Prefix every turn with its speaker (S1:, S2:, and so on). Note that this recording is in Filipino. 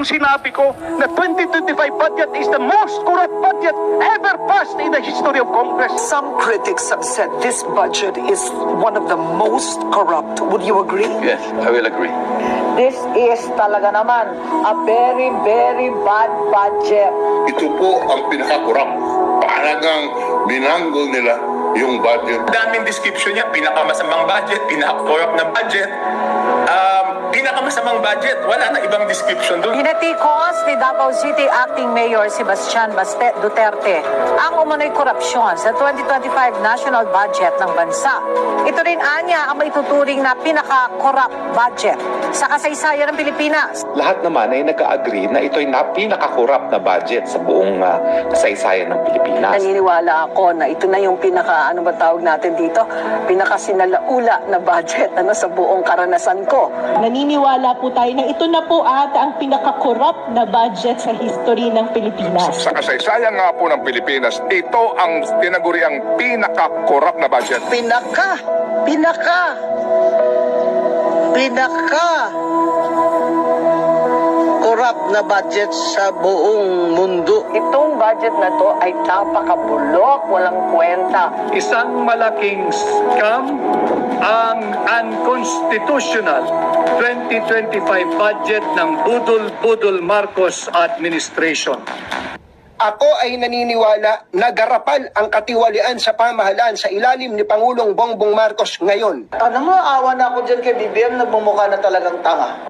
S1: nung sinabi ko na 2025 budget is the most corrupt budget ever passed in the history of Congress.
S2: Some critics have said this budget is one of the most corrupt. Would you agree?
S3: Yes, I will agree.
S4: This is talaga naman a very, very bad budget.
S5: Ito po ang pinakakurap. Talagang binanggol nila yung budget.
S6: Daming description niya, pinakamasamang budget, pinakakorap na budget, pinakamasamang budget. Wala na ibang description doon.
S4: Hinatikos ni Davao City Acting Mayor Sebastian Duterte ang umano'y korupsyon sa 2025 national budget ng bansa. Ito rin anya ang maituturing na pinaka-corrupt budget sa kasaysayan ng Pilipinas.
S7: Lahat naman ay nag-agree na ito'y pinaka-corrupt na budget sa buong kasaysayan ng Pilipinas.
S2: Naniniwala ako na ito na yung ano ba tawag natin dito? Pinakasinalaula na budget sa buong karanasan ko.
S8: Naniniwala po tayo na ito na po ata ang pinaka-corrupt na budget sa history ng Pilipinas.
S5: Sa kasaysayan nga po ng Pilipinas, ito ang tinaguriang pinaka-corrupt na budget.
S2: Pinaka corrupt na budget sa buong mundo.
S4: Itong budget na to ay napakabulok, walang kwenta.
S1: Isang malaking scam ang unconstitutional 2025 budget ng Budol Marcos administration.
S9: Ako ay naniniwala na garapal ang katiwalian sa pamahalaan sa ilalim ni Pangulong Bongbong Marcos ngayon.
S2: Alam mo, awa na ako dyan kay BBM na bumukha na talagang tanga.